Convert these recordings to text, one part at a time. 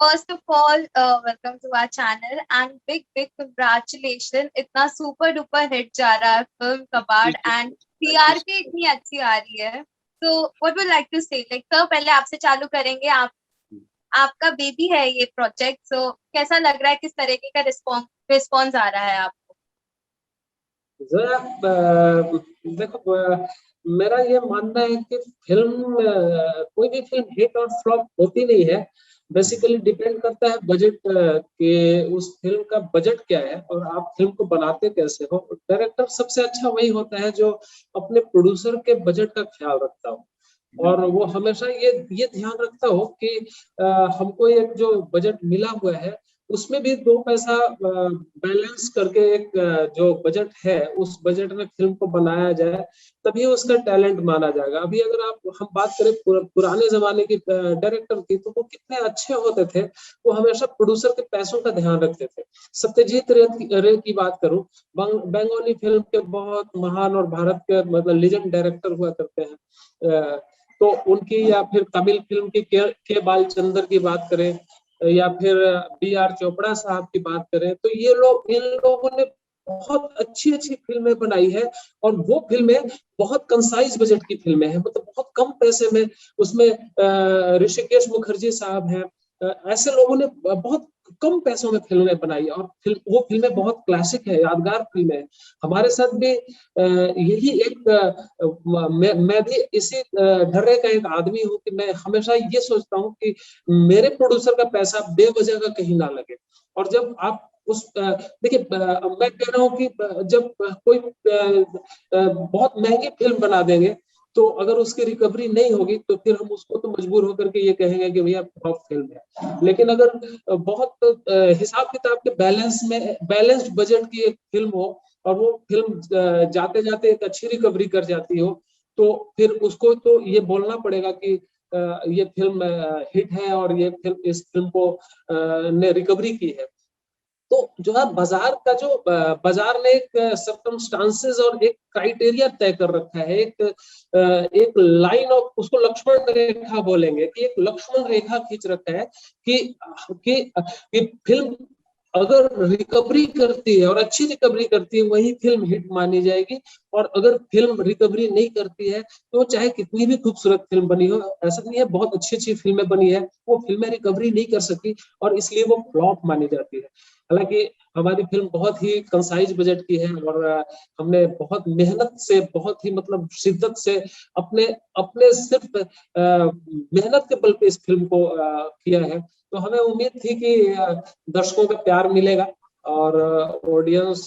First of all welcome to our channel and big big congratulation, इतना super duper hit जा रहा है film कबाड़ एंड थैंक यू टीआरपी इतनी अच्छी आ रही है। तो व्हाट वुड लाइक टू से, लाइक सर पहले आपसे चालू करेंगे। आपका बेबी है ये प्रोजेक्ट, सो कैसा लग रहा है, किस तरीके का रिस्पॉन्स आ रहा है आपको? जरा देखो, मेरा ये मानना है कि फिल्म कोई भी फिल्म हिट और फ्लॉप होती नहीं है। बेसिकली डिपेंड करता है बजट के, उस फिल्म का बजट क्या है और आप फिल्म को बनाते कैसे हो। डायरेक्टर सबसे अच्छा वही होता है जो अपने प्रोड्यूसर के बजट का ख्याल रखता हो और वो हमेशा ये ध्यान रखता हो कि हमको एक जो बजट मिला हुआ है उसमें भी दो पैसा बैलेंस करके एक जो बजट है उस बजट में फिल्म को बनाया जाए, तभी उसका टैलेंट माना जाएगा। अभी अगर हम बात करें पुराने जमाने की डायरेक्टर की, तो वो कितने अच्छे होते थे। वो हमेशा प्रोड्यूसर के पैसों का ध्यान रखते थे। सत्यजीत रे की बात करूं, बंगाली फिल्म के बहुत महान और भारत के मतलब लीजेंड डायरेक्टर हुआ करते हैं। तो उनकी, या फिर तमिल फिल्म की के बालचंदर की बात करें, या फिर B.R. चोपड़ा साहब की बात करें, तो इन लोगों ने बहुत अच्छी अच्छी फिल्में बनाई है। और वो फिल्में बहुत कंसाइज बजट की फिल्में हैं, मतलब बहुत कम पैसे में। उसमें ऋषिकेश मुखर्जी साहब हैं, ऐसे लोगों ने बहुत कम पैसों में फिल्में बनाई और वो फिल्में बहुत क्लासिक है, यादगार फिल्में हैं। हमारे साथ भी यही एक मैं भी इसी ढर्रे का एक आदमी हूँ कि मैं हमेशा ये सोचता हूँ कि मेरे प्रोड्यूसर का पैसा बेवजह का कहीं ना लगे। और जब आप उस देखिए, मैं कह रहा हूँ कि जब कोई बहुत महंगी फिल्म बना देंगे, तो अगर उसकी रिकवरी नहीं होगी तो फिर हम उसको तो मजबूर होकर के ये कहेंगे कि भैया फ्लॉप फिल्म है। लेकिन अगर बहुत हिसाब किताब के बैलेंस्ड बजट की एक फिल्म हो और वो फिल्म जाते जाते एक अच्छी रिकवरी कर जाती हो, तो फिर उसको तो ये बोलना पड़ेगा कि ये फिल्म हिट है और ये फिल्म, इस फिल्म को ने रिकवरी की है। तो जो है बाजार का जो बाजार ने एक सर्कमस्टांसेस और एक क्राइटेरिया तय कर रखा है, एक लाइन ऑफ, उसको लक्ष्मण रेखा बोलेंगे, कि एक लक्ष्मण रेखा खींच रखा है कि कि फिल्म अगर रिकवरी करती है और अच्छी रिकवरी करती है वही फिल्म हिट मानी जाएगी। और अगर फिल्म रिकवरी नहीं करती है तो चाहे कितनी भी खूबसूरत फिल्म बनी हो, ऐसा नहीं है, बहुत अच्छी अच्छी फिल्में बनी है, वो फिल्में रिकवरी नहीं कर सकी और इसलिए वो फ्लॉप मानी जाती है। हालांकि हमारी फिल्म बहुत ही कंसाइज बजट की है और हमने बहुत मेहनत से, बहुत ही मतलब शिद्दत से अपने अपने सिर्फ मेहनत के बल पे इस फिल्म को किया है। तो हमें उम्मीद थी कि दर्शकों का प्यार मिलेगा और ऑडियंस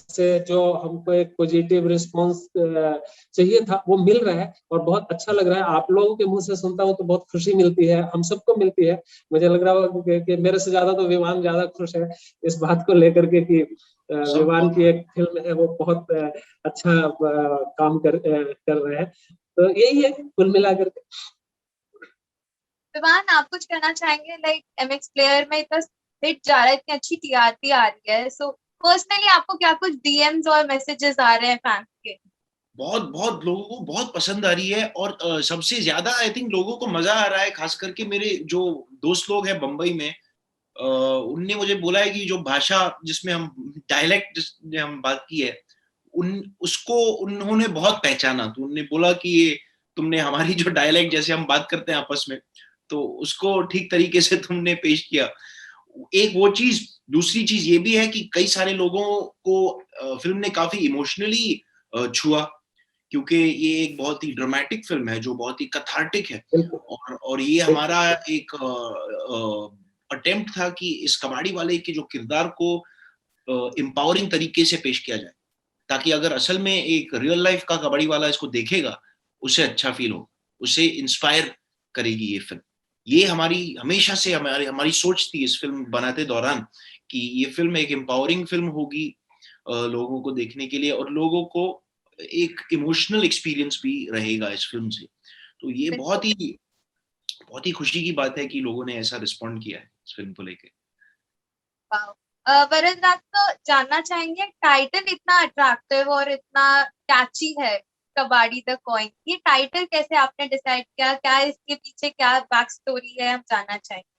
से जो हमको एक पॉजिटिव रिस्पांस चाहिए था वो मिल रहा है और बहुत अच्छा लग रहा है। आप लोगों के मुंह से सुनता हूँ तो बहुत खुशी मिलती है, हम सबको मिलती है। मुझे लग रहा है कि मेरे से ज्यादा तो विवान ज्यादा खुश है इस बात को लेकर के कि सब विवान बहुत की एक फिल्म है वो बहुत अच्छा काम कर रहे हैं। तो यही है कुल मिलाकर के। विवान, आप कुछ कहना चाहेंगे? लाइक एमएक्स प्लेयर में इतना हिट जा रहा है, इतनी अच्छी टीआरपी आ रही है, सो पर्सनली आपको क्या कुछ डीएम्स और मैसेजेस आ रहे हैं फैंस के? बहुत बहुत लोगों को बहुत पसंद आ रही है और सबसे ज्यादा आई थिंक लोगों को मजा आ रहा है, खास करके मेरे जो दोस्त लोग हैं बम्बई में। उनने मुझे बोला है कि जो भाषा जिसमें हम डायलेक्ट जिसमें हम बात की है, उन उसको उन्होंने बहुत पहचाना। तो उन्होंने बोला कि ये तुमने हमारी जो डायलेक्ट जैसे हम बात करते हैं आपस में, तो उसको ठीक तरीके से तुमने पेश किया। एक वो चीज, दूसरी चीज ये भी है कि कई सारे लोगों को फिल्म ने काफी इमोशनली छुआ, क्योंकि ये एक बहुत ही ड्रामेटिक फिल्म है जो बहुत ही कथार्टिक है। और ये हमारा एक अटेम्प्ट था कि इस कबाड़ी वाले के जो किरदार को एम्पावरिंग तरीके से पेश किया जाए, ताकि अगर असल में एक रियल लाइफ का कबड्डी वाला इसको देखेगा, उसे अच्छा फील हो, उसे इंस्पायर करेगी ये फिल्म। ये हमारी हमेशा से हमारी हमारी सोच थी इस फिल्म बनाते दौरान कि ये फिल्म एक एम्पावरिंग फिल्म होगी लोगों को देखने के लिए, और लोगों को एक इमोशनल एक्सपीरियंस भी रहेगा इस फिल्म से। तो ये बहुत ही खुशी की बात है कि लोगों ने ऐसा रिस्पॉन्ड किया है इस फिल्म को लेकर। वरद राज, तो जानना चाहेंगे, टाइटल इतना अट्रैक्टिव और इतना कैची है, कबाड़ी द कॉइन, ये टाइटल कैसे आपने डिसाइड किया? क्या इसके पीछे क्या बैक स्टोरी है, हम जानना चाहेंगे।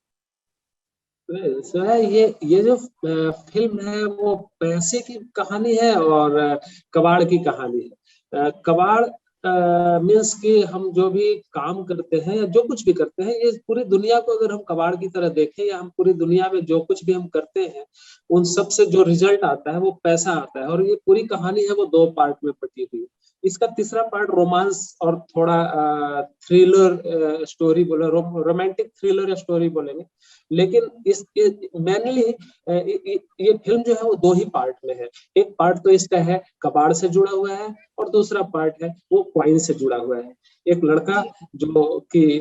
सो है ये जो फिल्म है वो पैसे की कहानी है और कबाड़ की कहानी है। कबाड़ मीन्स कि हम जो भी काम करते हैं या जो कुछ भी करते हैं, ये पूरी दुनिया को अगर हम कबाड़ की तरह देखें, या हम पूरी दुनिया में जो कुछ भी हम करते हैं उन सब से जो रिजल्ट आता है वो पैसा आता है। और ये पूरी कहानी है वो 2 पार्ट में बटी हुई है। इसका तीसरा पार्ट रोमांस और थोड़ा थ्रिलर स्टोरी बोले, रोमांटिक थ्रिलर स्टोरी बोलेंगे। लेकिन इस मेनली ये फिल्म जो है वो 2 ही पार्ट में है। एक पार्ट तो इसका है कबाड़ से जुड़ा हुआ है, और दूसरा पार्ट है वो क्वाइन से जुड़ा हुआ है। एक लड़का जो कि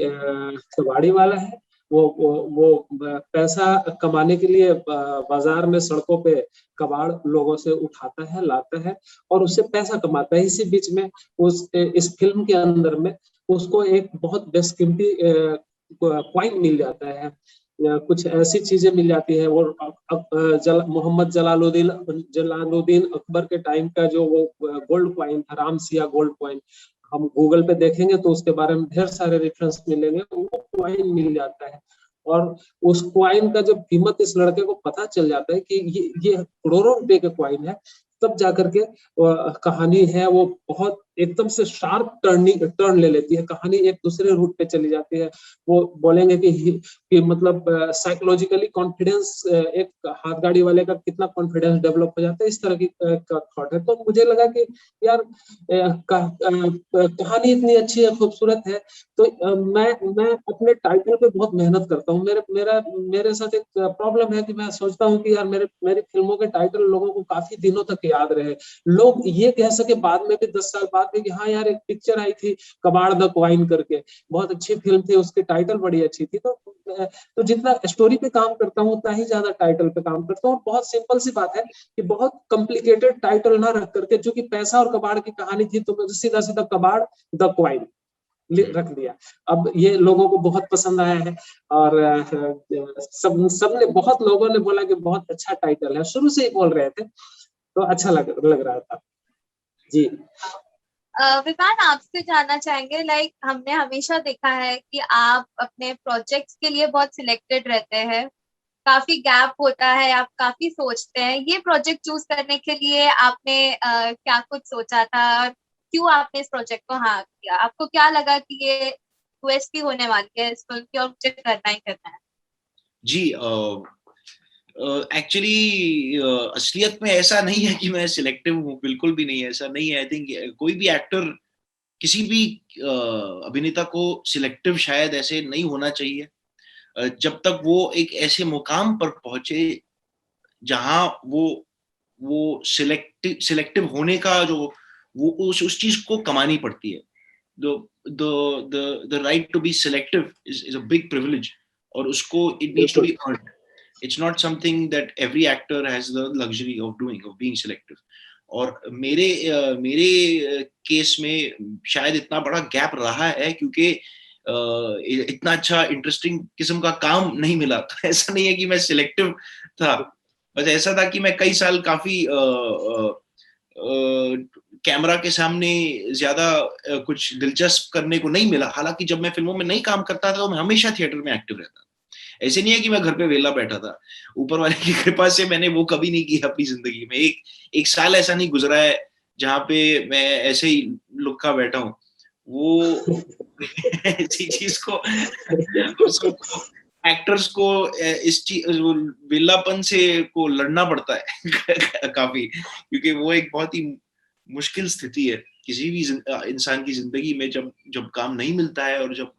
कबाड़ी वाला है, वो पैसा कमाने के लिए बाजार में सड़कों पे कबाड़ लोगों से उठाता है, लाता है और उससे पैसा कमाता है। इसी बीच में इस फिल्म के अंदर में उसको एक बहुत बेशकीमती क्वाइन मिल जाता है, कुछ ऐसी चीजें मिल जाती है। वो मोहम्मद जलालुद्दीन अकबर के टाइम का जो वो गोल्ड क्वाइन था, रामसिया गोल्ड क्वाइन, हम गूगल पे देखेंगे तो उसके बारे में ढेर सारे रेफरेंस मिलेंगे। वो क्वाइन मिल जाता है और उस क्वाइन का जब कीमत इस लड़के को पता चल जाता है कि ये करोड़ों रुपए के क्वाइन है, तब जाकर के कहानी है वो बहुत एकदम से शार्प टर्न ले लेती है। कहानी एक दूसरे रूट पे चली जाती है। वो बोलेंगे कि मतलब साइकोलॉजिकली कॉन्फिडेंस, एक हाथ गाड़ी वाले का कितना कॉन्फिडेंस डेवलप हो जाता है, इस तरह की का थॉट है। तो मुझे लगा कि यार कहानी इतनी अच्छी है, खूबसूरत है, तो मैं अपने टाइटल पे बहुत मेहनत करता हूँ। मेरे साथ एक प्रॉब्लम है कि मैं सोचता हूँ कि यार मेरी फिल्मों के टाइटल लोगों को काफी दिनों तक याद रहे, लोग ये कह सके बाद में भी 10 साल बाद में कि हाँ यार एक पिक्चर आई थी कबाड़ द क्वाइन करके, बहुत अच्छी फिल्म थी, उसकी टाइटल बड़ी अच्छी थी। तो जितना स्टोरी पे काम करता हूँ उतना ही ज्यादा टाइटल पे काम करता हूँ। बहुत सिंपल सी बात है कि बहुत कॉम्प्लिकेटेड टाइटल ना रख करके, जो कि पैसा और कबाड़ की कहानी थी, तो सीधा सीधा कबाड़ द क्वाइन रख दिया। अब ये लोगों को बहुत पसंद आया है और सबने बहुत लोगों ने बोला कि बहुत अच्छा टाइटल है, शुरू से ही बोल रहे थे, तो अच्छा लग रहा था जी। विपान, आपसे जानना चाहेंगे, लाइक हमने हमेशा देखा है कि आप अपने प्रोजेक्ट्स के लिए बहुत सिलेक्टेड रहते हैं, काफी गैप होता है, आप काफी सोचते हैं। ये प्रोजेक्ट चूज करने के लिए आपने क्या कुछ सोचा था और क्यों आपने इस प्रोजेक्ट को हाँ किया? आपको क्या लगा कि ये यूएसपी होने वाली है इस फिल्म की और मुझे करना ही करना है? जी, एक्चुअली असलियत में ऐसा नहीं है कि मैं सिलेक्टिव हूँ, बिल्कुल भी नहीं, ऐसा नहीं है। आई थिंक कोई भी एक्टर, किसी भी अभिनेता को सिलेक्टिव शायद ऐसे नहीं होना चाहिए, जब तक वो एक ऐसे मुकाम पर पहुंचे जहां वो सिलेक्टिव होने का जो वो उस चीज को कमानी पड़ती है। the right to be selective is a big privilege, और उसको it needs to be earned. It's not something that every actor has the luxury of doing, of being selective. और मेरे केस में शायद इतना बड़ा गैप रहा है क्योंकि इतना अच्छा इंटरेस्टिंग किस्म का काम नहीं मिला। तो ऐसा नहीं है कि मैं सिलेक्टिव था, बस ऐसा था कि मैं कई साल काफी कैमरा के सामने ज्यादा कुछ दिलचस्प करने को नहीं मिला। हालांकि जब मैं फिल्मों में नहीं काम करता था तो मैं हमेशा थिएटर में एक्टिव रहता था। ऐसे नहीं है कि मैं घर पे वेला बैठा था, ऊपर वाले की कृपा से मैंने वो कभी नहीं किया अपनी जिंदगी में। एक साल ऐसा नहीं गुजरा है जहाँ पे मैं ऐसे ही लुक्का बैठा हूँ। वो ऐसी चीज को एक्टर्स को इस चीज वेलापन से को लड़ना पड़ता है काफी, क्योंकि वो एक बहुत ही मुश्किल स्थिति है किसी भी इंसान की जिंदगी में, जब काम नहीं मिलता है और जब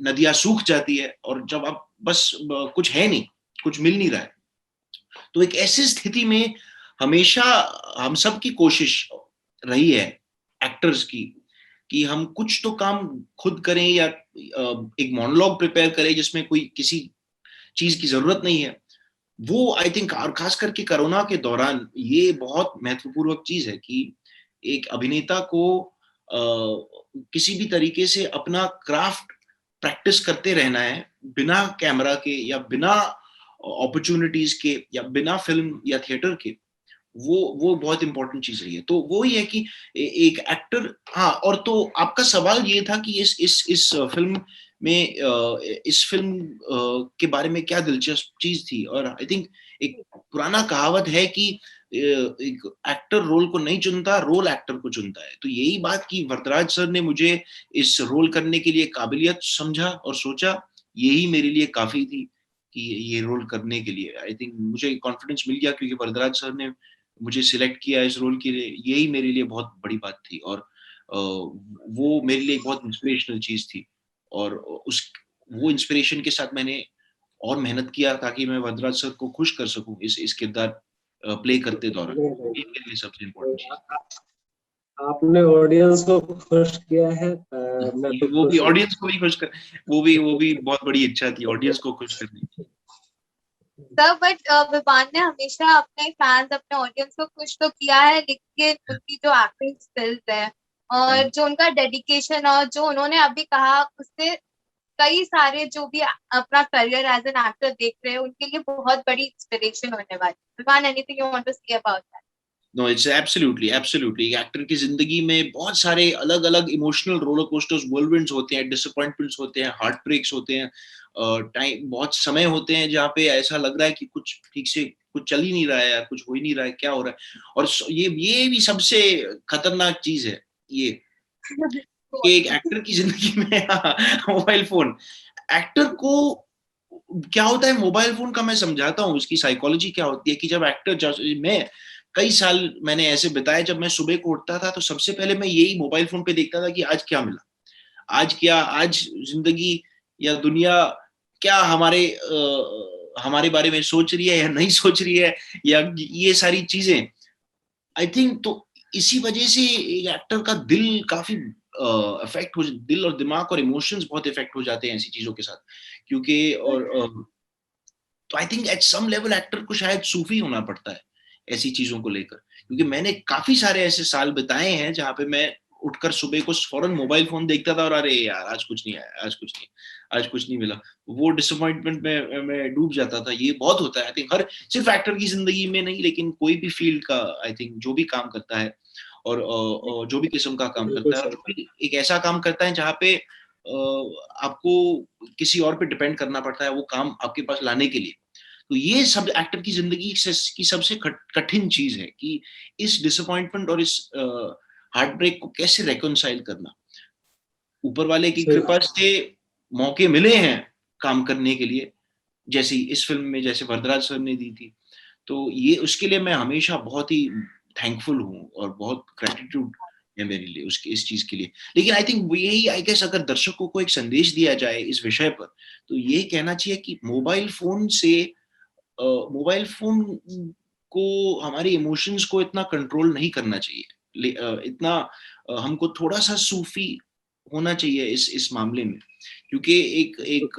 नदियां सूख जाती है और जब आप बस कुछ है नहीं, कुछ मिल नहीं रहा है। तो एक ऐसी स्थिति में हमेशा हम सब की कोशिश रही है एक्टर्स की कि हम कुछ तो काम खुद करें या एक मोनोलॉग प्रिपेयर करें जिसमें कोई किसी चीज की जरूरत नहीं है। वो आई थिंक, और खास करके कोरोना के दौरान ये बहुत महत्वपूर्ण चीज है कि एक अभिनेता को किसी भी तरीके से अपना क्राफ्ट प्रैक्टिस करते रहना है, बिना कैमरा के या बिना अपॉर्चुनिटीज के या बिना फिल्म या थिएटर के। वो बहुत इंपॉर्टेंट चीज रही है। तो वो ही है कि एक एक्टर, हाँ। और तो आपका सवाल ये था कि इस फिल्म में इस फिल्म के बारे में क्या दिलचस्प चीज थी। और आई थिंक एक पुराना कहावत है कि एक एक्टर रोल को नहीं चुनता, रोल एक्टर को चुनता है। तो यही बात कि वरदराज सर ने मुझे इस रोल करने के लिए काबिलियत समझा और सोचा, यही मेरे लिए काफी थी कि ये रोल करने के लिए। आई थिंक मुझे कॉन्फिडेंस मिल गया क्योंकि वरदराज सर ने मुझे सिलेक्ट किया इस रोल के लिए, यही मेरे लिए बहुत बड़ी बात थी। और वो मेरे लिए एक बहुत इंस्पिरेशनल चीज थी। और उस वो इंस्पिरेशन के साथ मैंने और मेहनत किया ताकि मैं वरदराज सर को खुश कर सकूं इस किरदार प्ले करते दौरान। ये मेरे लिए सबसे इम्पोर्टेंट चीज। आपने ऑडियंस को खुश किया है, मैं तो वो भी खुश हूँ। ऑडियंस को भी खुश कर, वो भी बहुत बड़ी इच्छा थी ऑडियंस को खुश करने की। सर बट विवान ने हमेशा अपने फैंस, अपने ऑडियंस को खुश तो किया है, लेकिन उनकी जो एक्टिंग स्किल्स है और जो उनका डेडिकेशन और जो उन्होंने अभी कहा, उससे कई सारे जो भी अपना करियर एज एन एक्टर देख रहे हैं उनके लिए बहुत बड़ी इंस्पिरेशन होने वाली है। Vivan, anything you want to say about that? No, it's absolutely absolutely actor की जिंदगी में बहुत सारे अलग अलग इमोशनल रोलर कोस्टर्स, व्हिरलविंड्स होते हैं, डिसअपॉइंटमेंट्स होते हैं, हार्ट ब्रेक्स होते हैं, टाइम बहुत समय होते हैं जहाँ पे ऐसा लग रहा है कि कुछ ठीक से कुछ चल ही नहीं रहा है या कुछ हो ही नहीं रहा है, क्या हो रहा है। और ये भी सबसे खतरनाक चीज है ये कि एक एक्टर की जिंदगी में मोबाइल फोन। एक्टर को क्या होता है मोबाइल फोन का, मैं समझाता हूँ उसकी साइकोलॉजी क्या होती है। कि जब मैं कई साल मैंने ऐसे बिताए, जब मैं सुबह को उठता था तो सबसे पहले मैं यही मोबाइल फोन पे देखता था कि आज क्या मिला, आज जिंदगी या दुनिया क्या हमारे बारे में सोच रही है या नहीं सोच रही है, या ये सारी चीजें। आई थिंक तो इसी वजह से एक एक्टर का दिल काफी अफेक्ट हो, दिल और दिमाग और इमोशंस बहुत इफेक्ट हो जाते हैं ऐसी चीजों के साथ। क्योंकि और तो I think at some level actor को शायद सूफी होना पड़ता है ऐसी चीजों को लेकर। क्योंकि मैंने काफी सारे ऐसे साल बिताए हैं जहाँ पे मैं उठकर सुबह को फौरन मोबाइल फोन देखता था और अरे यार आज कुछ नहीं आया, आज कुछ नहीं मिला, वो डिसअपॉइंटमेंट में मैं डूब जाता था। ये बहुत होता है आई थिंक, हर सिर्फ एक्टर की जिंदगी में नहीं लेकिन कोई भी फील्ड का, आई थिंक जो भी काम करता है और जो भी किस्म का काम बिल्कुल करता है, और सही। जो भी एक ऐसा काम करता है जहाँ पे आपको किसी और पे डिपेंड करना पड़ता है वो काम आपके पास लाने के लिए। तो ये सब एक्टर की जिंदगी की सबसे कठिन चीज है कि इस डिसअपॉइंटमेंट और इस हार्ट ब्रेक को कैसे रेकॉन्साइल करना। ऊपर वाले की सही। कृपा से मौके मिले हैं काम करने के लिए, जैसे इस फिल्म में जैसे वरदराज सर ने दी थी। तो ये उसके लिए मैं हमेशा बहुत ही थैंकफुल हूँ और बहुत ग्रेटिट्यूड है मेरे लिए उसके इस चीज के लिए। लेकिन आई थिंक यही, आई गेस, अगर दर्शकों को एक संदेश दिया जाए इस विषय पर तो ये कहना चाहिए कि मोबाइल फोन को हमारे इमोशंस को इतना कंट्रोल नहीं करना चाहिए। इतना हमको थोड़ा सा सूफी होना चाहिए इस मामले में। क्योंकि एक एक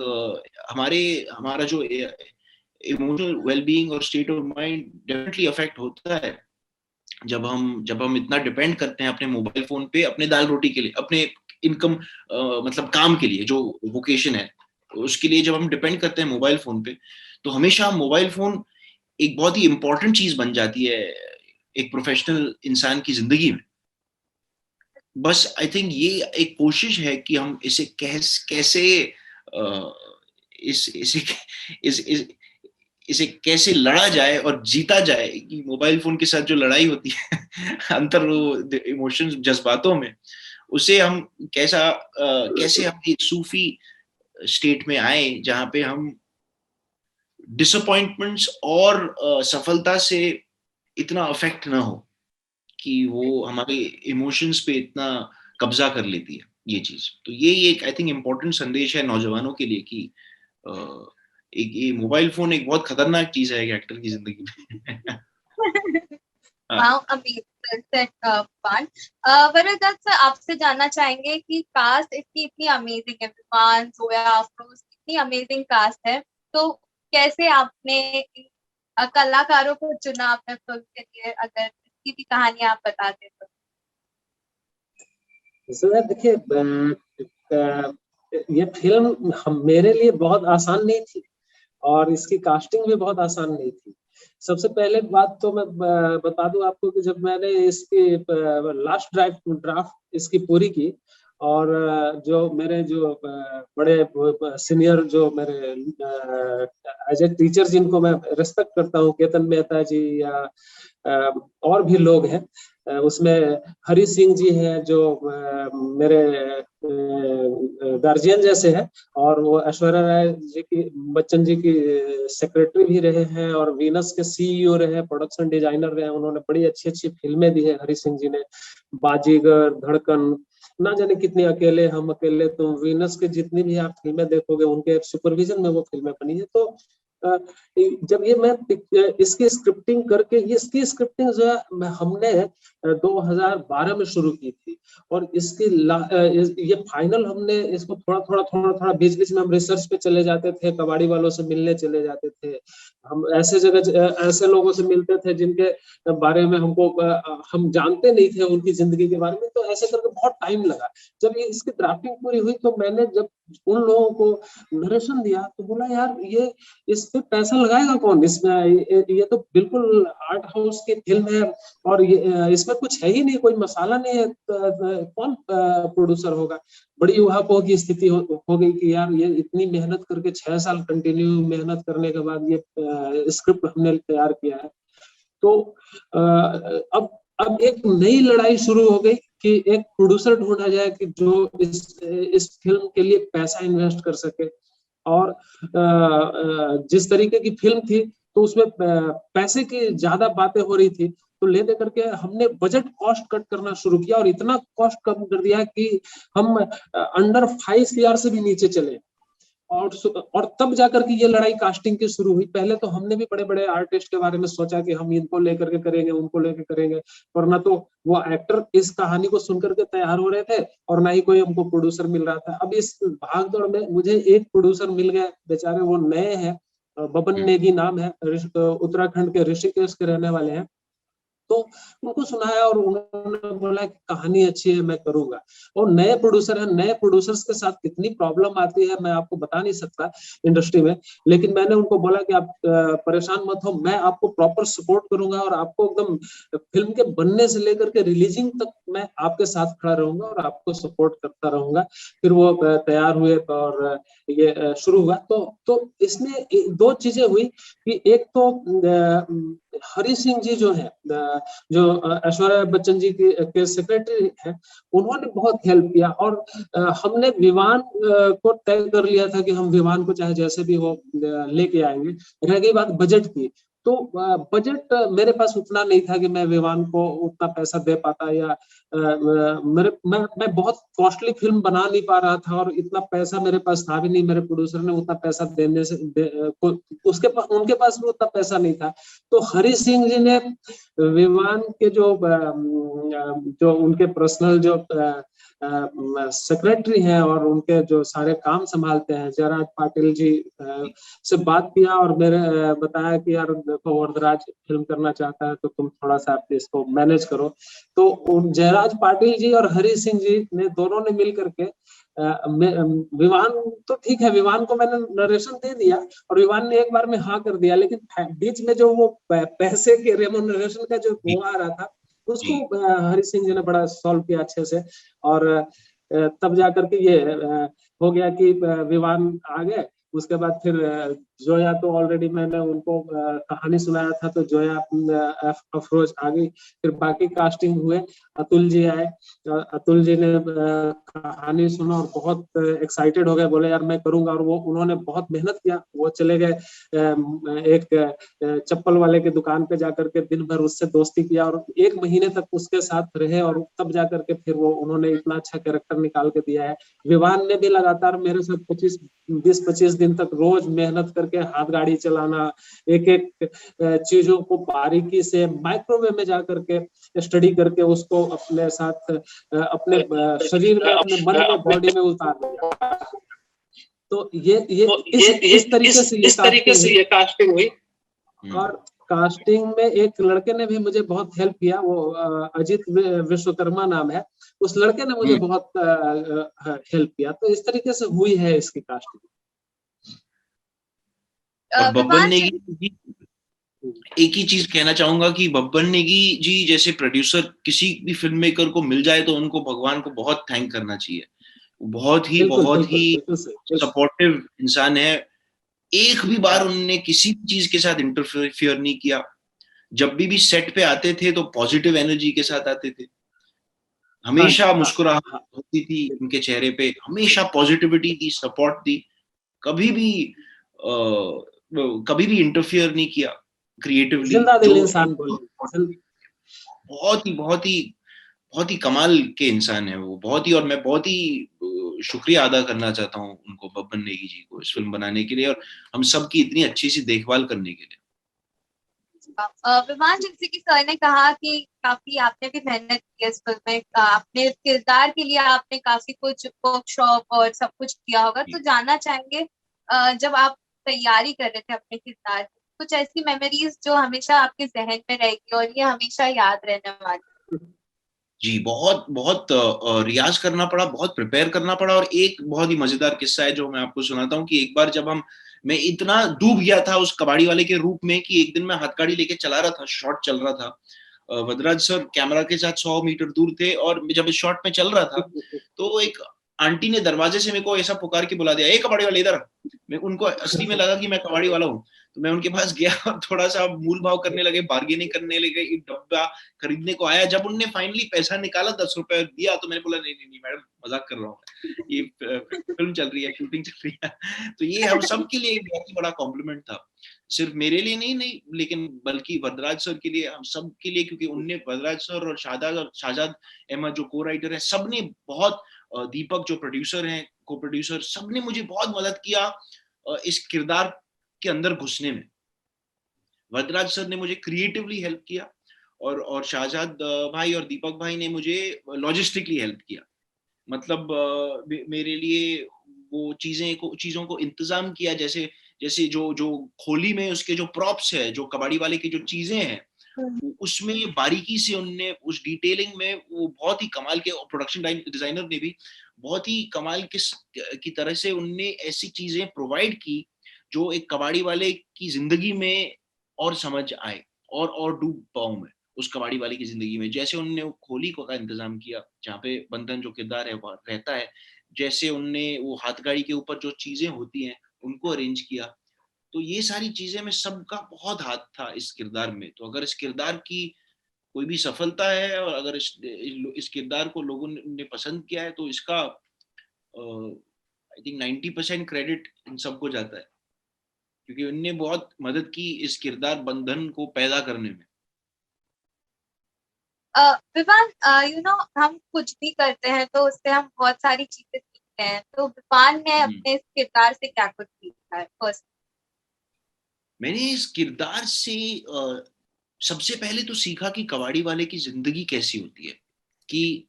हमारा जो इमोशनल वेलबीइंग और state of mind definitely affect होता है जब हम इतना डिपेंड करते हैं अपने मोबाइल फोन पे अपने दाल रोटी के लिए, अपने इनकम मतलब काम के लिए जो वोकेशन है उसके लिए जब हम डिपेंड करते हैं मोबाइल फोन पे, तो हमेशा मोबाइल फोन एक बहुत ही इंपॉर्टेंट चीज बन जाती है एक प्रोफेशनल इंसान की जिंदगी में। बस आई थिंक ये एक कोशिश है कि हम इसे कैसे इस इसे इस इसे कैसे लड़ा जाए और जीता जाए। कि मोबाइल फोन के साथ जो लड़ाई होती है अंतर वो इमोशंस जज्बातों में, उसे हम कैसे हम एक सूफी स्टेट में आए जहां पे हम डिसअपॉइंटमेंट्स और सफलता से इतना अफेक्ट ना हो कि वो हमारे इमोशंस पे इतना कब्जा कर लेती है ये चीज। तो ये एक आई थिंक इम्पोर्टेंट संदेश है नौजवानों के लिए कि एक ये मोबाइल फोन एक बहुत खतरनाक चीज है एक एक्टर की जिंदगी में। Wow, amazing part. वरदान सर, आपसे जानना चाहेंगे कि कास्ट इसकी इतनी अमेजिंग है, विवान, जोया, अफरोज, इतनी अमेजिंग कास्ट है, तो कैसे आपने कलाकारों को चुना अपने फिल्म के लिए? अगर इसकी भी कहानी आप बता दें तो। सर देखिए, ये फिल्म मेरे लिए बहुत आसान नहीं थी और इसकी कास्टिंग भी बहुत आसान नहीं थी। सबसे पहले बात तो मैं बता दूं आपको कि जब मैंने इसकी लास्ट ड्राफ्ट इसकी पूरी की और जो मेरे जो बड़े सीनियर जो मेरे एज ए टीचर जिनको मैं रिस्पेक्ट करता हूँ, केतन मेहता जी या और भी लोग हैं, उसमें हरी सिंह जी हैं जो मेरे गार्जियन जैसे हैं, और वो ऐश्वर्या राय जी की बच्चन जी की सेक्रेटरी भी रहे हैं और वीनस के सीईओ रहे, प्रोडक्शन डिजाइनर रहे। उन्होंने बड़ी अच्छी अच्छी फिल्में दी है हरी सिंह जी ने, बाजीगर, धड़कन, ना जाने कितनी, अकेले हम अकेले तुम, वीनस के जितनी भी आप फिल्में देखोगे उनके सुपरविजन में वो फिल्में बनी है। तो जब ये मैं इसकी स्क्रिप्टिंग करके, इसकी स्क्रिप्टिंग जो है हमने 2012 में शुरू की थी, और इसकी ये फाइनल हमने इसको थोड़ा बीच बीच में हम रिसर्च पे चले जाते थे, कबाड़ी वालों से मिलने चले जाते थे, हम ऐसे जगह ऐसे लोगों से मिलते थे जिनके बारे में हमको हम जानते नहीं थे उनकी जिंदगी के बारे में। तो ऐसे करके बहुत टाइम लगा। जब ये इसकी ड्राफ्टिंग पूरी हुई तो मैंने जब उन लोगों को नरेशन दिया तो बोला यार ये इस पे पैसा लगाएगा कौन, इसमें ये तो बिल्कुल आर्ट हाउस की फिल्म है और ये इसमें कुछ है ही नहीं, कोई मसाला नहीं है, कौन प्रोड्यूसर होगा। बड़ी उहापोह की स्थिति हो गई कि यार ये इतनी मेहनत करके 6 साल कंटिन्यू मेहनत करने के बाद ये स्क्रिप्ट हमने तैयार किया है। तो अब एक नई लड़ाई शुरू हो गई कि एक प्रोड्यूसर ढूंढा जाए कि जो इस फिल्म के लिए पैसा इन्वेस्ट कर सके। और जिस तरीके की फिल्म थी तो उसमें पैसे की ज्यादा बातें हो रही थी, तो ले दे करके हमने बजट कॉस्ट कट करना शुरू किया और इतना कॉस्ट कम कर दिया कि हम अंडर 5 CR से भी नीचे चले। और तब जाकर के ये लड़ाई कास्टिंग की शुरू हुई। पहले तो हमने भी बड़े बड़े आर्टिस्ट के बारे में सोचा कि हम इनको लेकर के करेंगे, उनको लेकर करेंगे, और ना तो वो एक्टर इस कहानी को सुनकर के तैयार हो रहे थे और ना ही कोई हमको प्रोड्यूसर मिल रहा था। अब इस भागदौड़ में मुझे एक प्रोड्यूसर मिल गया, बेचारे वो नए हैं, बबन नेगी नाम है, उत्तराखंड के ऋषिकेश के रहने वाले हैं। तो उनको सुनाया और उन्होंने बोला कि कहानी अच्छी है, मैं करूंगा। और नए प्रोड्यूसर है, नए प्रोड्यूसर्स के साथ कितनी प्रॉब्लम आती है मैं आपको बता नहीं सकता इंडस्ट्री में, लेकिन मैंने उनको बोला कि आप परेशान मत हो, मैं आपको प्रॉपर सपोर्ट करूंगा और आपको एकदम फिल्म के बनने से लेकर के रिलीजिंग तक मैं आपके साथ खड़ा रहूंगा और आपको सपोर्ट करता रहूंगा। फिर वो तैयार हुए और ये शुरू हुआ। तो इसमें 2 चीजें हुई कि एक तो हरी सिंह जी जो है, जो ऐश्वर्या बच्चन जी के सेक्रेटरी है, उन्होंने बहुत हेल्प किया। और हमने विमान को तय कर लिया था कि हम विमान को चाहे जैसे भी हो लेके आएंगे। रह गई बात बजट की, तो बजट मेरे पास उतना नहीं था कि मैं विमान को उतना पैसा दे पाता, या मैं बहुत कॉस्टली फिल्म बना नहीं पा रहा था और इतना पैसा मेरे पास था भी नहीं। मेरे प्रोड्यूसर ने उतना पैसा देने से उनके पास भी उतना पैसा नहीं था। तो हरी सिंह जी ने विमान के जो उनके पर्सनल जो सेक्रेटरी हैं और उनके जो सारे काम संभालते हैं, जयराज पाटिल जी से बात किया और मेरे बताया कि यार देखो वरदराज फिल्म करना चाहता है तो तुम थोड़ा सा इसको मैनेज करो। तो जयराज पाटिल जी और हरी सिंह जी ने दोनों ने मिल करके विमान तो ठीक है, विमान को मैंने नरेशन दे दिया और विमान ने एक बार में हाँ कर दिया, लेकिन बीच में जो वो पैसे के रेम्यूनरेशन का जो वो आ रहा था उसको हरी सिंह जी ने बड़ा सॉल्व किया अच्छे से। और तब जाकर के ये हो गया कि विमान आ गए। उसके बाद फिर जोया तो ऑलरेडी मैंने उनको कहानी सुनाया था, तो जोया अफरोज आ गई। फिर बाकी कास्टिंग हुए, अतुल जी आए, अतुल जी ने कहानी सुना और बहुत एक्साइटेड हो गए, बोले यार मैं करूंगा। और वो उन्होंने बहुत मेहनत किया। वो चले गए एक चप्पल वाले के दुकान पे जाकर के दिन भर उससे दोस्ती किया और 1 महीने तक उसके साथ रहे और तब जाकर के फिर वो उन्होंने इतना अच्छा कैरेक्टर निकाल के दिया है। विवान ने भी लगातार मेरे साथ 20-25 दिन तक रोज मेहनत करके हाथ गाड़ी चलाना, एक एक चीजों को बारीकी से माइक्रोवेव में जाकर के स्टडी करके उसको अपने साथ अपने शरीर में, अपने मन में, बॉडी में उतार दिया। तो इस तरीके से ये कास्टिंग हुई। और कास्टिंग में एक लड़के ने भी मुझे बहुत हेल्प किया, वो अजित विश्वकर्मा नाम है, उस लड़के ने मुझे बहुत हेल्प किया। तो इस तरीके से हुई है इसकी कास्टिंग। बब्बन नेगी जी, एक ही चीज कहना चाहूंगा कि बब्बन नेगी जी जैसे प्रोड्यूसर किसी भी फिल्म मेकर को मिल जाए तो उनको भगवान को बहुत थैंक करना चाहिए। बहुत ही बिल्कुल बहुत बिल्कुल ही बिल्कुल सही, बिल्कुल। सपोर्टिव इंसान है। एक भी बार उन्होंने किसी भी चीज के साथ इंटरफियर नहीं किया। जब भी सेट पे आते थे तो पॉजिटिव एनर्जी के साथ आते थे। हाँ हमेशा हाँ मुस्कुराहट हाँ, होती थी उनके चेहरे पे, हमेशा पॉजिटिविटी थी, सपोर्ट थी। कभी भी कभी भी इंटरफियर नहीं किया क्रिएटिवली, जिंदा दिल जो इंसान बोले। बहुत ही बहुत ही बहुत ही कमाल के इंसान है वो, बहुत ही। और मैं बहुत ही शुक्रिया अदा करना चाहता हूँ उनको, बब्बन नेगी जी को, इस फिल्म बनाने के लिए और हम सब की इतनी अच्छी सी देखभाल करने के लिए। विमान, जैसे कि सर ने कहा कि काफी आपने भी मेहनत की इस फिल्म में, आपने किरदार के लिए आपने काफी कुछ वर्कशॉप और सब कुछ किया होगा, तो जानना चाहेंगे जब आप तैयारी कर रहे थे अपने किरदार की, कुछ ऐसी मेमोरीज जो हमेशा आपके जहन में रहेगी और ये हमेशा याद रहने वाली? जी, बहुत बहुत रियाज करना पड़ा, बहुत प्रिपेयर करना पड़ा। और एक बहुत ही मजेदार किस्सा है जो मैं आपको सुनाता हूँ कि एक बार जब मैं इतना डूब गया था उस कबाड़ी वाले के रूप में कि एक दिन मैं हथकड़ी लेके चला रहा था, शॉट चल रहा था। वदराज सर कैमरा के साथ 100 मीटर दूर थे और जब इस शॉट में चल रहा था तो एक आंटी ने दरवाजे से मेरे को ऐसा पुकार के बुला दिया, ए कबाड़ी वाले इधर। मैं उनको असली में लगा कि मैं कबाड़ी वाला हूँ, तो मैं उनके पास गया और थोड़ा सा मूल भाव करने लगे, बार्गेनिंग करने लगे, एक डब्बा खरीदने को आया। जब उनने फाइनली पैसा निकाला, 10 रुपए दिया, तो मैंने बोला नहीं नहीं नहीं मैडम, मजाक कर रहा हूँ, ये फिल्म चल रही है, शूटिंग चल रही है। तो ये हम सब के लिए एक बहुत ही बड़ा कॉम्प्लीमेंट था, सिर्फ मेरे लिए नहीं नहीं लेकिन बल्कि वरदराज सर के लिए, हम सब के लिए, क्योंकि उनने, वरदराज सर और शाहजाद अहमद जो को राइटर है, सबने बहुत, दीपक जो प्रोड्यूसर हैं, को प्रोड्यूसर, सबने मुझे बहुत मदद किया इस किरदार के अंदर घुसने में। वरदराज सर ने मुझे क्रिएटिवली हेल्प किया और शाहजाद भाई और दीपक भाई ने मुझे लॉजिस्टिकली हेल्प किया। मतलब मेरे लिए वो चीजों को इंतजाम किया, जैसे जैसे जो जो खोली में उसके जो प्रॉप्स है, जो कबाड़ी वाले की जो चीजें हैं, उसमें बारीकी से उनने उस डिटेलिंग में वो बहुत ही कमाल के, प्रोडक्शन डिजाइनर ने भी बहुत ही कमाल की तरह से उनने ऐसी चीजें प्रोवाइड की जो एक कबाड़ी वाले की जिंदगी में और समझ आए और डूब पाऊं मैं उस कबाड़ी वाले की जिंदगी में। जैसे उनने वो खोली को का इंतजाम किया जहाँ पे बंधन जो किरदार है वो रहता है, जैसे उनने वो हाथगाड़ी के ऊपर जो चीजें होती हैं उनको अरेंज किया। तो ये सारी चीजें में सबका बहुत हाथ था इस किरदार में। तो अगर इस किरदार की कोई भी सफलता है और अगर इस किरदार को लोगों ने पसंद किया है तो इसका आई थिंक 90% क्रेडिट इन सबको जाता है, क्योंकि उनने बहुत मदद की इस किरदार बंधन को पैदा करने में। विवान, हम कुछ भी करते हैं तो उससे हम बहुत सारी चीजें सीखते हैं, तो विवान ने अपने इस किरदार से क्या कुछ सीखा है फर्स्ट? मैंने इस किरदार से सबसे पहले तो सीखा कि कबाड़ी वाले की जिंदगी कैसी होती है, कि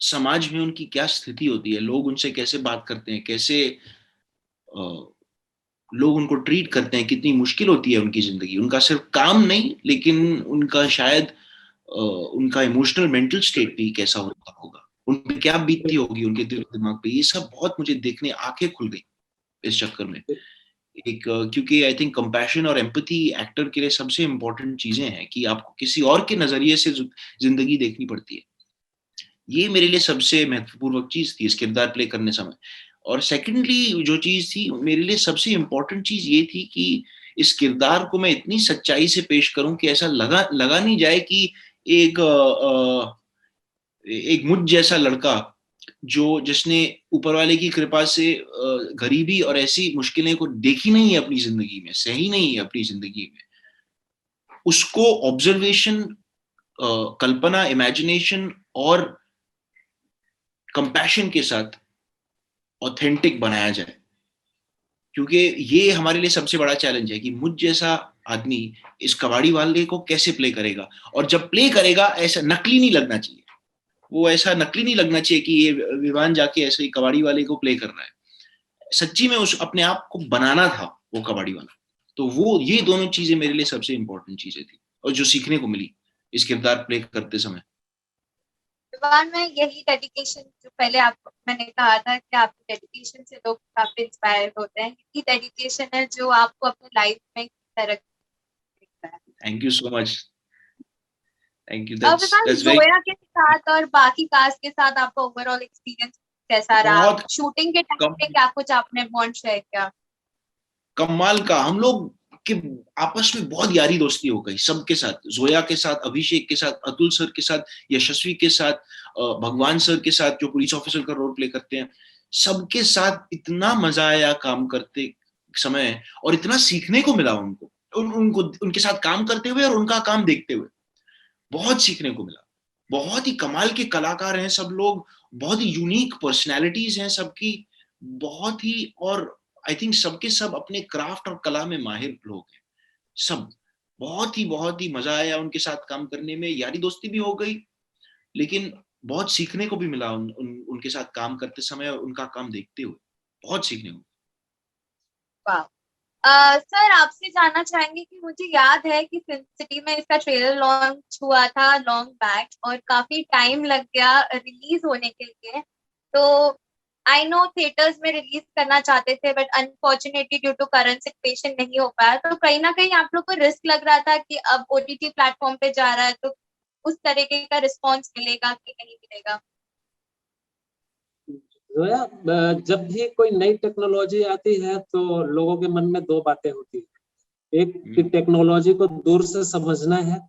समाज में उनकी क्या स्थिति होती है, लोग उनसे कैसे बात करते हैं, कैसे लोग उनको ट्रीट करते हैं, कितनी मुश्किल होती है उनकी जिंदगी। उनका सिर्फ काम नहीं, लेकिन उनका शायद उनका इमोशनल मेंटल स्टेट भी कैसा होता होगा, उन पे क्या बीतती होगी उनके दिल दिमाग पे। ये सब बहुत मुझे देखने, आंखें खुल गई इस चक्कर में। एक क्योंकि आई थिंक कंपैशन और एम्पैथी एक्टर के लिए सबसे इंपॉर्टेंट चीजें हैं, कि आपको किसी और के नजरिए से जिंदगी देखनी पड़ती है। ये मेरे लिए सबसे महत्वपूर्ण चीज थी इस किरदार प्ले करने समय। और सेकेंडली जो चीज थी मेरे लिए सबसे इम्पोर्टेंट चीज ये थी कि इस किरदार को मैं इतनी सच्चाई से पेश करूं कि ऐसा लगा नहीं जाए कि एक एक मुझ जैसा लड़का जो जिसने ऊपर वाले की कृपा से गरीबी और ऐसी मुश्किलें को देखी नहीं है अपनी जिंदगी में, सही नहीं है अपनी जिंदगी में, उसको ऑब्जर्वेशन, कल्पना, इमेजिनेशन और कंपैशन के साथ ऑथेंटिक बनाया जाए। क्योंकि ये हमारे लिए सबसे बड़ा चैलेंज है कि मुझ जैसा आदमी इस कबाड़ी वाले को कैसे प्ले करेगा, और जब प्ले करेगा ऐसा नकली नहीं लगना चाहिए। वो ऐसा नकली नहीं लगना चाहिए कि ये विवान जाके ऐसे ही कबाड़ी वाले को प्ले कर रहा है, सच्ची में उस अपने आप को बनाना था वो कबाड़ी वाला। तो वो ये दोनों चीजें मेरे लिए सबसे इंपॉर्टेंट चीजें थी और जो सीखने को मिली इस किरदार प्ले करते समय। विवान में यही डेडिकेशन, जो पहले आप मैंने कहा था कि आपकी डेडिकेशन से लोग काफी इंस्पायर होते हैं, यही डेडिकेशन है जो आपको अपनी लाइफ में तरक्की देता है। Thank you so much, thank you, Vivan, that's very. Zoya के साथ और बाकी कास्ट के साथ आपका ओवरऑल एक्सपीरियंस कैसा रहा? बहुत शूटिंग के टाइम कम पे क्या कुछ आपने बॉन्ड शेयर किया? कमाल का, हम लोग के आपस में बहुत यारी दोस्ती हो गई सबके साथ, जोया के साथ, अभिषेक के साथ, अतुल सर के साथ, यशस्वी के साथ, भगवान सर के साथ जो पुलिस ऑफिसर का रोल प्ले करते हैं, सबके साथ इतना मजा आया काम करते समय, और इतना सीखने को मिला उनको, उनको उनके साथ काम करते हुए और उनका काम देखते हुए बहुत सीखने को मिला। बहुत ही कमाल के कलाकार हैं सब लोग, बहुत ही यूनिक पर्सनैलिटीज हैं सबकी, बहुत ही, और आई थिंक सबके सब अपने क्राफ्ट और कला में माहिर लोग हैं सब। बहुत ही मजा आया उनके साथ काम करने में, यारी दोस्ती भी हो गई, लेकिन बहुत सीखने को भी मिला उनके साथ काम करते समय और उनका काम देखते हुए, बहुत सीखने को। वाह। सर आपसे जानना चाहेंगे कि मुझे याद है कि फिल्म सिटी में इसका ट्रेलर लॉन्च हुआ था लॉन्ग बैक, और काफी टाइम लग गया रिलीज होने के लिए। तो आई नो थिएटर्स में रिलीज करना चाहते थे, but unfortunately due to current situation नहीं हो पाया। तो कहीं ना कहीं आप लोग को रिस्क लग रहा था कि अब ओटीटी प्लेटफॉर्म पे जा रहा है, तो उस तरीके का रिस्पॉन्स मिलेगा कि नहीं मिलेगा? जोया, जब भी कोई नई टेक्नोलॉजी आती है तो लोगों के मन में दो बातें होती है। एक कि टेक्नोलॉजी को दूर से समझना है,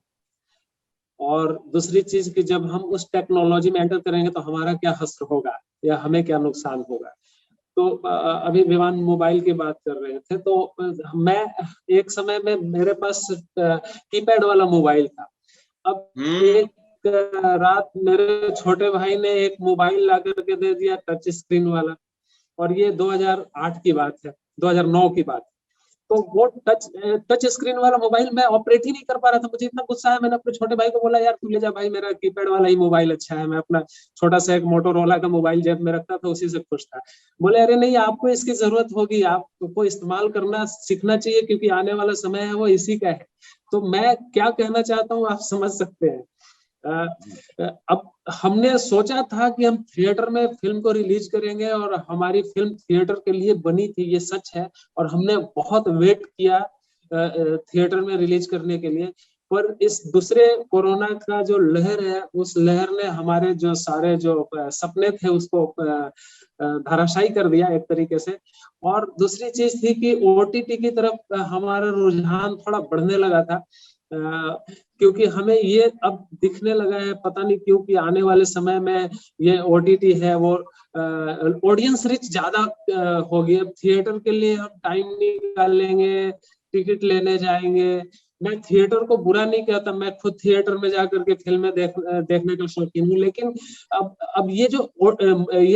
और दूसरी चीज कि जब हम उस टेक्नोलॉजी में एंटर करेंगे तो हमारा क्या हश्र होगा या हमें क्या नुकसान होगा। तो अभी विवान मोबाइल की बात कर रहे थे, तो मैं एक समय में मेरे पास कीपैड वाला मोबाइल था। अब एक रात मेरे छोटे भाई ने एक मोबाइल ला करके दे दिया टच स्क्रीन वाला, और ये 2008 की बात है, 2009 की बात। तो वो टच स्क्रीन वाला मोबाइल मैं ऑपरेट ही नहीं कर पा रहा था। मुझे इतना गुस्सा है, मैंने अपने छोटे भाई को बोला, यार तू ले जा भाई, मेरा कीपैड वाला ही मोबाइल अच्छा है। मैं अपना छोटा सा एक मोटोरोला का मोबाइल जेब में रखता था, उसी से खुश था। बोले अरे नहीं, आपको इसकी जरूरत होगी, आपको इस्तेमाल करना सीखना चाहिए, क्योंकि आने वाला समय है वो इसी का है। तो मैं क्या कहना चाहता हूँ आप समझ सकते हैं। अब हमने सोचा था कि हम थिएटर में फिल्म को रिलीज करेंगे, और हमारी फिल्म थिएटर के लिए बनी थी, ये सच है, और हमने बहुत वेट किया थिएटर में रिलीज करने के लिए। पर इस दूसरे कोरोना का जो लहर है, उस लहर ने हमारे जो सारे जो सपने थे उसको धराशायी कर दिया एक तरीके से। और दूसरी चीज थी कि ओटीटी की तरफ हमारा रुझान थोड़ा बढ़ने लगा था, क्योंकि हमें ये अब दिखने लगा है, पता नहीं क्यों, कि आने वाले समय में ये ओटीटी है वो ऑडियंस रिच ज्यादा होगी। अब थिएटर के लिए हम टाइम निकालेंगे, टिकट लेने जाएंगे। मैं थिएटर को बुरा नहीं कहता, मैं खुद थिएटर में जाकर के फिल्में देखने का शौकीन हूँ, लेकिन अब ये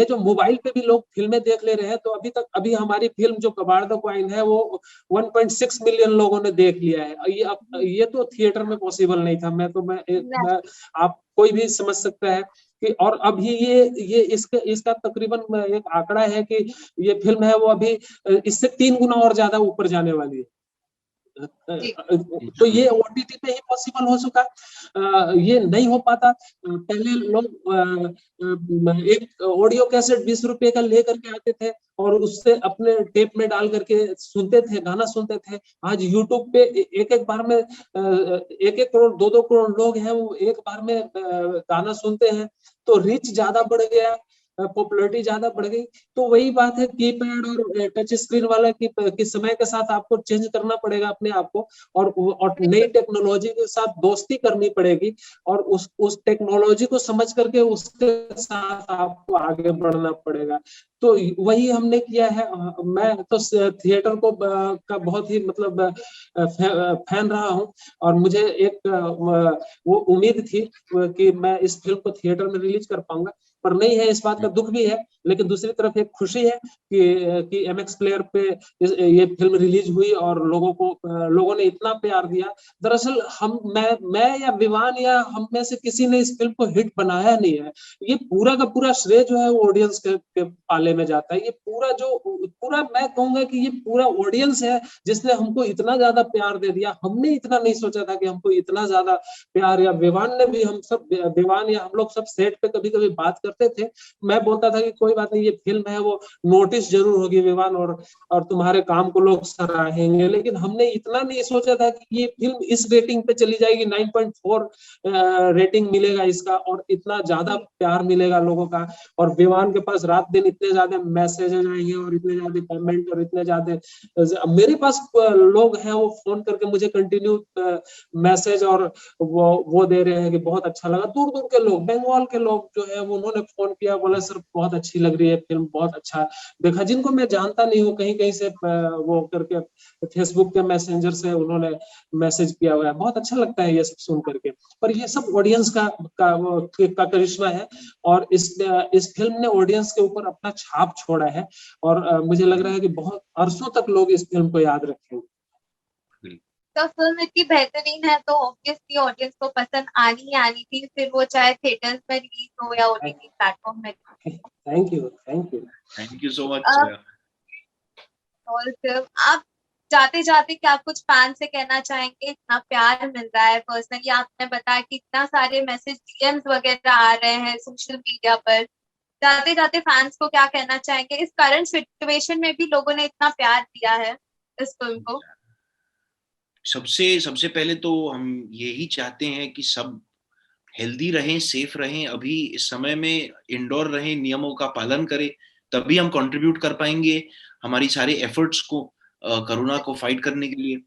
जो मोबाइल पे भी लोग फिल्में देख ले रहे हैं, तो अभी हमारी फिल्म जो कबाड़ द क्वाइन है वो 1.6 मिलियन लोगों ने देख लिया है। ये तो थिएटर में पॉसिबल नहीं था। मैं आप कोई भी समझ सकता है कि, और अभी ये इसका तकरीबन एक आंकड़ा है कि ये फिल्म है वो अभी इससे 3 गुना और ज्यादा ऊपर जाने वाली है। तो ये ओटीटी पे ही पॉसिबल हो चुका, ये नहीं हो पाता। पहले लोग एक ऑडियो कैसेट 20 रुपए का लेकर के आते थे, और उससे अपने टेप में डाल करके सुनते थे, गाना सुनते थे। आज यूट्यूब पे एक बार में 1 करोड़ 2 करोड़ लोग हैं, वो एक बार में गाना सुनते हैं। तो रीच ज्यादा बढ़ गया, पॉपुलैरिटी ज्यादा बढ़ गई। तो वही बात है, कीपैड और टच स्क्रीन वाला कि समय के साथ आपको चेंज करना पड़ेगा अपने आप को, और नई टेक्नोलॉजी के साथ दोस्ती करनी पड़ेगी, और उस टेक्नोलॉजी को समझ करके उसके साथ आपको आगे बढ़ना पड़ेगा। तो वही हमने किया है। मैं तो थिएटर को का बहुत ही मतलब फैन रहा हूँ, और मुझे एक वो उम्मीद थी कि मैं इस फिल्म को थिएटर में रिलीज कर पाऊंगा, पर नहीं है। इस बात का दुख भी है, लेकिन दूसरी तरफ एक खुशी है कि एमएक्स प्लेयर पे ये फिल्म रिलीज हुई, और लोगों ने इतना प्यार दिया। दरअसल मैं या विवान या हम में से किसी ने इस फिल्म को हिट बनाया नहीं है। ये पूरा का पूरा श्रेय जो है वो ऑडियंस के पाले में जाता है। ये पूरा मैं कहूंगा कि ये पूरा ऑडियंस है जिसने हमको इतना ज्यादा प्यार दे दिया। हमने इतना नहीं सोचा था कि हमको इतना ज्यादा प्यार, या विवान ने भी, हम सब विवान या हम लोग सब सेट पे कभी कभी बात करते थे, मैं बोलता था कि कोई बात नहीं, ये फिल्म है, वो नोटिस जरूर होगी विवान, और तुम्हारे काम को लोग सराहेंगे। लेकिन हमने इतना नहीं सोचा था कि ये फिल्म इस रेटिंग पे चली जाएगी, 9.4 रेटिंग मिलेगा इसका, और इतना ज्यादा प्यार मिलेगा लोगों का। और विवान के पास रात दिन इतने ज्यादा मैसेजेस आएंगे और इतने ज्यादा कमेंट और इतने ज्यादा, मेरे पास लोग हैं वो फोन करके मुझे कंटिन्यू मैसेज और वो दे रहे हैं कि बहुत अच्छा लगा। दूर दूर के लोग, बंगाल के लोग जो है, उन्होंने फोन किया, बोले सर बहुत अच्छी लग रही है फिल्म, बहुत अच्छा देखा। जिनको मैं जानता नहीं हूँ, कहीं कहीं से वो करके फेसबुक के मैसेंजर से उन्होंने मैसेज किया हुआ है। बहुत अच्छा लगता है ये सब सुन करके। पर ये सब ऑडियंस का करिश्मा है, और इस फिल्म ने ऑडियंस के ऊपर अपना छाप छोड़ा है, और मुझे लग रहा है कि बहुत अरसों तक लोग इस फिल्म को याद रखेंगे। तो फिल्म इतनी बेहतरीन है तो ऑब्वियसली ऑडियंस को पसंद आनी ही आनी थी, फिर वो चाहे थिएटर्स में रिलीज हो या ओटीटी प्लेटफॉर्म में। Thank you, thank you, thank you so much. और फिर आप जाते जाते क्या आप कुछ फैन से कहना चाहेंगे? इतना प्यार मिल रहा है, पर्सनली आपने बताया कि इतना सारे मैसेज, डीएम्स वगैरह आ रहे हैं सोशल मीडिया पर, जाते जाते फैंस को क्या कहना चाहेंगे? इस करंट सिचुएशन में भी लोगों ने इतना प्यार दिया है इस फिल्म को। सबसे पहले तो हम यही चाहते हैं कि सब हेल्दी रहें, सेफ रहें, अभी इस समय में इंडोर रहें, नियमों का पालन करें, तभी हम कंट्रीब्यूट कर पाएंगे हमारी सारे एफर्ट्स को कोरोना को फाइट करने के लिए।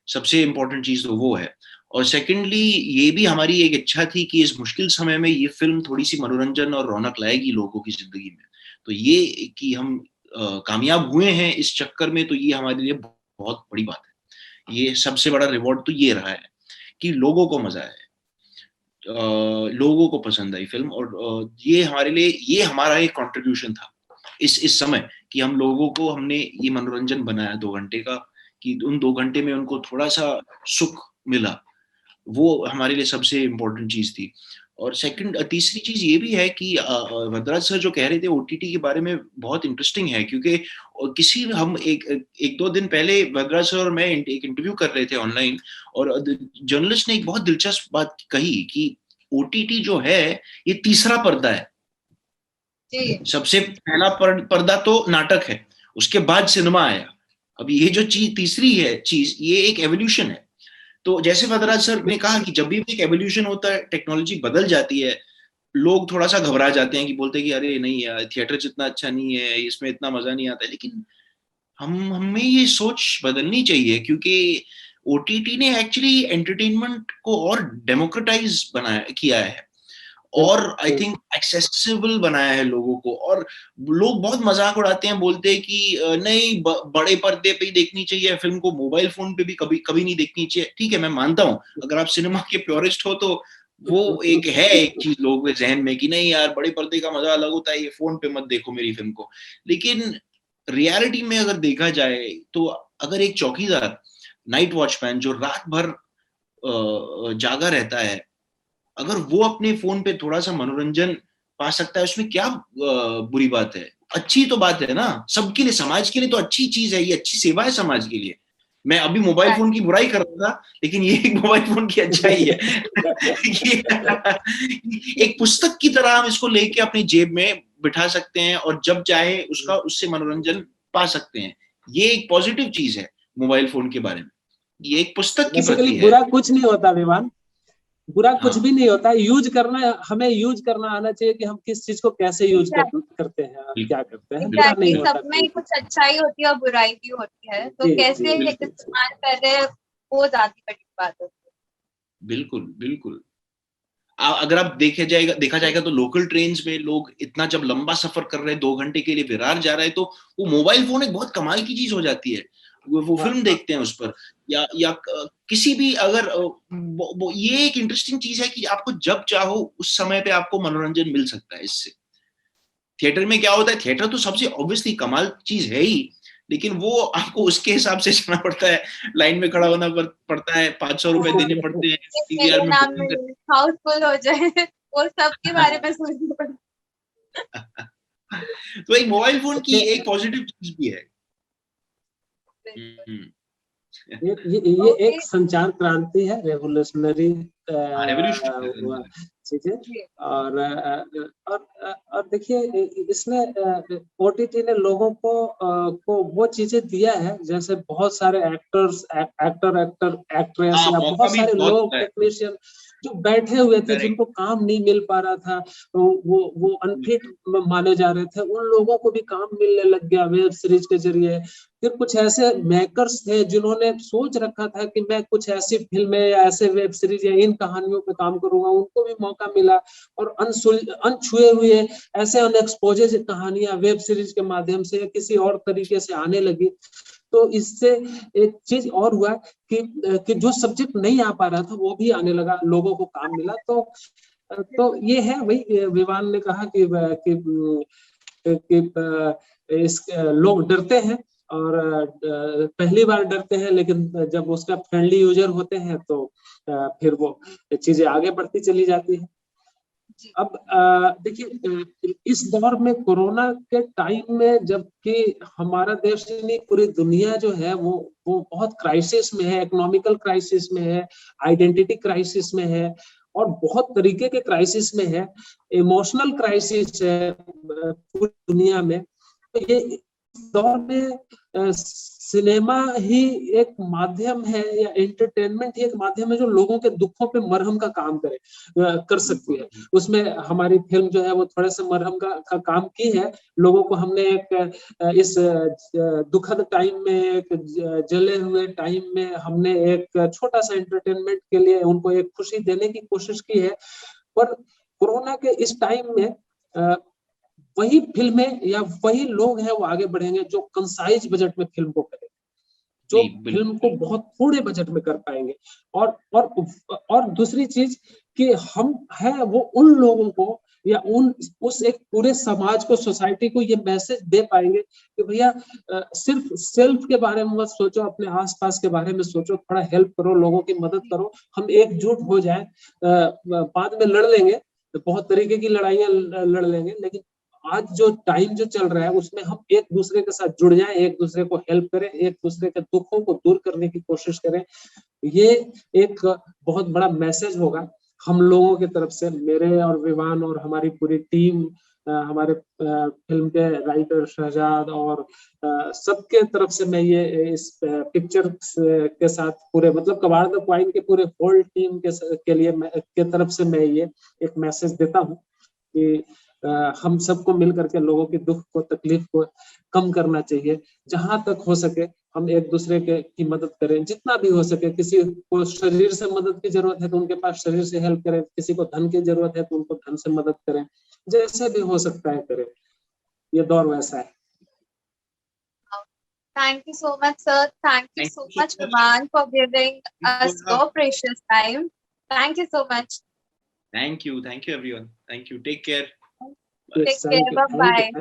सबसे इम्पोर्टेंट चीज तो वो है। और सेकेंडली ये भी हमारी एक इच्छा थी कि इस मुश्किल समय में ये फिल्म थोड़ी सी मनोरंजन और रौनक लाएगी लोगों की जिंदगी में। तो ये कि हम कामयाब हुए हैं इस चक्कर में, तो ये हमारे लिए बहुत बड़ी बात है। ये सबसे बड़ा रिवॉर्ड तो ये रहा है कि लोगों को मजा आया, लोगों को पसंद आई फिल्म, और ये हमारे लिए, ये हमारा एक कंट्रीब्यूशन था इस समय कि हम लोगों को, हमने ये मनोरंजन बनाया 2 घंटे का, कि उन 2 घंटे में उनको थोड़ा सा सुख मिला। वो हमारे लिए सबसे इम्पोर्टेंट चीज थी। और तीसरी चीज ये भी है कि वरदराज सर जो कह रहे थे ओटीटी के बारे में, बहुत इंटरेस्टिंग है, क्योंकि हम एक दो दिन पहले वरदराज सर और मैं एक इंटरव्यू कर रहे थे ऑनलाइन, और जर्नलिस्ट ने एक बहुत दिलचस्प बात कही कि ओटीटी जो है ये तीसरा पर्दा है। सबसे पहला पर्दा तो नाटक है, उसके बाद सिनेमा आया। अब ये जो चीज तीसरी है चीज, ये एक एवोल्यूशन है। तो जैसे वरदराज सर ने कहा कि जब भी एक एवोल्यूशन होता है, टेक्नोलॉजी बदल जाती है, लोग थोड़ा सा घबरा जाते हैं कि बोलते हैं कि अरे नहीं यार, थिएटर जितना अच्छा नहीं है, इसमें इतना मजा नहीं आता है। लेकिन हमें ये सोच बदलनी चाहिए, क्योंकि ओटीटी ने एक्चुअली एंटरटेनमेंट को और डेमोक्रेटाइज किया है, और आई थिंक एक्सेसिबल बनाया है लोगों को। और लोग बहुत मजाक उड़ाते हैं, बोलते हैं कि नहीं बड़े पर्दे पे ही देखनी चाहिए फिल्म को, मोबाइल फोन पे भी कभी कभी नहीं देखनी चाहिए। ठीक है, मैं मानता हूँ, अगर आप सिनेमा के प्योरिस्ट हो तो वो एक चीज लोगों के जहन में कि नहीं यार, बड़े पर्दे का मजा अलग होता है, ये फोन पे मत देखो मेरी फिल्म को। लेकिन रियलिटी में अगर देखा जाए तो, अगर एक चौकीदार, नाइट वॉचमैन जो रात भर जागा रहता है, अगर वो अपने फोन पे थोड़ा सा मनोरंजन पा सकता है, उसमें क्या बुरी बात है? अच्छी तो बात है ना, सबके लिए, समाज के लिए तो अच्छी चीज है, ये अच्छी सेवा है समाज के लिए। मैं अभी मोबाइल फोन की बुराई कर रहा था, लेकिन ये एक मोबाइल फोन की अच्छाई है। एक पुस्तक की तरह हम इसको लेके अपनी जेब में बिठा सकते हैं, और जब चाहे उससे मनोरंजन पा सकते हैं। ये एक पॉजिटिव चीज है मोबाइल फोन के बारे में, ये एक पुस्तक की प्रति है। बुरा कुछ नहीं होता विवान, बुरा कुछ भी नहीं होता। यूज करना, हमें यूज करना आना चाहिए कि हम किस चीज को कैसे यूज करते हैं और क्या करते हैं। बुरा नहीं होता, सब में कुछ अच्छाई होती है और बुराई भी होती है, तो कैसे इस्तेमाल कर रहे हैं वो ज्यादा बड़ी बात होती है। बिल्कुल बिल्कुल। अगर आप देखा जाएगा तो लोकल ट्रेन्स में लोग इतना जब लंबा सफर कर रहे हैं, 2 घंटे के लिए विरार जा रहे हैं, तो वो मोबाइल फोन एक बहुत कमाल की चीज हो जाती है। वो फिल्म देखते हैं उस पर, या किसी भी, अगर ये एक इंटरेस्टिंग चीज है कि आपको जब चाहो उस समय पे आपको मनोरंजन मिल सकता है इससे। थिएटर में क्या होता है, थिएटर तो सबसे ऑब्वियसली कमाल चीज है ही, लेकिन वो आपको उसके हिसाब से चलना पड़ता है, लाइन में खड़ा होना पड़ता है, 500 रुपए देने पड़ते हैं, पीवीआर में हाउसफुल हो जाए, वो सबके बारे में सोचना पड़ता है। तो एक मोबाइल फोन की एक पॉजिटिव चीज भी है। ये एक संचार क्रांति है, रेवोल्यूशनरी रेवोल्यूशन चीजें। और देखिए इसमें ओटीटी ने लोगों को वो चीजें दिया है, जैसे बहुत सारे एक्टर एक्ट्रेस या मौका बहुत भी सारे बहुत लोग है। टेक्नीशियन जो बैठे हुए थे, Correct. जिनको काम नहीं मिल पा रहा था, वो अनफिट माने जा रहे थे, उन लोगों को भी काम मिलने लग गया वेब सीरीज के जरिए। फिर कुछ ऐसे मेकर्स थे जिन्होंने सोच रखा था कि मैं कुछ ऐसी फिल्में या ऐसे वेब सीरीज या इन कहानियों पे काम करूंगा, उनको भी मौका मिला। और अनछुए हुए ऐसे अनएक्सपोजेज कहानियां वेब सीरीज के माध्यम से या किसी और तरीके से आने लगी। तो इससे एक चीज और हुआ कि जो सब्जेक्ट नहीं आ पा रहा था वो भी आने लगा, लोगों को काम मिला। तो ये है, वही विवान ने कहा कि इस लोग डरते हैं और पहली बार डरते हैं, लेकिन जब उसका फ्रेंडली यूजर होते हैं तो फिर वो चीजें आगे बढ़ती चली जाती है। अब देखिए इस दौर में कोरोना के टाइम में, जबकि हमारा देश नहीं पूरी दुनिया जो है वो बहुत क्राइसिस में है, इकोनॉमिकल क्राइसिस में है, आइडेंटिटी क्राइसिस में है और बहुत तरीके के क्राइसिस में है, इमोशनल क्राइसिस है पूरी दुनिया में। तो ये इस दौर में सिनेमा ही एक माध्यम है या एंटरटेनमेंट ही एक माध्यम है जो लोगों के दुखों पे मरहम का काम कर सकती है। उसमें हमारी फिल्म जो है वो थोड़े से मरहम का काम की है। लोगों को हमने एक इस दुखद टाइम में, एक जले हुए टाइम में हमने एक छोटा सा एंटरटेनमेंट के लिए उनको एक खुशी देने की कोशिश की है। पर कोरोना के इस टाइम में वही फिल्में या वही लोग हैं वो आगे बढ़ेंगे जो कंसाइज बजट में फिल्म को करेंगे, जो फिल्म को बहुत थोड़े बजट में कर पाएंगे। और दूसरी चीज कि हम है वो उन लोगों को या उस एक पूरे समाज को, सोसाइटी को ये मैसेज दे पाएंगे कि भैया सिर्फ सेल्फ के बारे में मत सोचो, अपने आसपास के बारे में सोचो, थोड़ा हेल्प करो, लोगों की मदद करो, हम एकजुट हो जाए। बाद में लड़ लेंगे, बहुत तरीके की लड़ाइयां लड़ लेंगे, लेकिन आज जो टाइम जो चल रहा है उसमें हम एक दूसरे के साथ जुड़ जाएं, एक दूसरे को हेल्प करें, एक दूसरे के दुखों को दूर करने की कोशिश करें। ये एक बहुत बड़ा मैसेज होगा हम लोगों की तरफ से, मेरे और विवान और हमारी पूरी टीम, हमारे फिल्म के राइटर शहजाद और सबके तरफ से मैं ये इस पिक्चर के साथ पूरे मतलब कबाड़ द क्वाइन के पूरे होल टीम के लिए के तरफ से मैं ये एक मैसेज देता हूँ कि हम सबको मिल करके लोगों की दुख को, तकलीफ को कम करना चाहिए। जहां तक हो सके हम एक दूसरे की मदद करें, जितना भी हो सके। किसी को शरीर से मदद की जरूरत है तो उनके पास शरीर से हेल्प करें, किसी को धन की जरूरत है तो उनको धन से मदद करें, जैसे भी हो सकता है करें। ये दौर वैसा है। Thank you so much, sir. Thank you so much, Vivan, for giving us your precious time. Thank you so much. Thank you everyone. Thank you. Take care. Take care. Bye bye.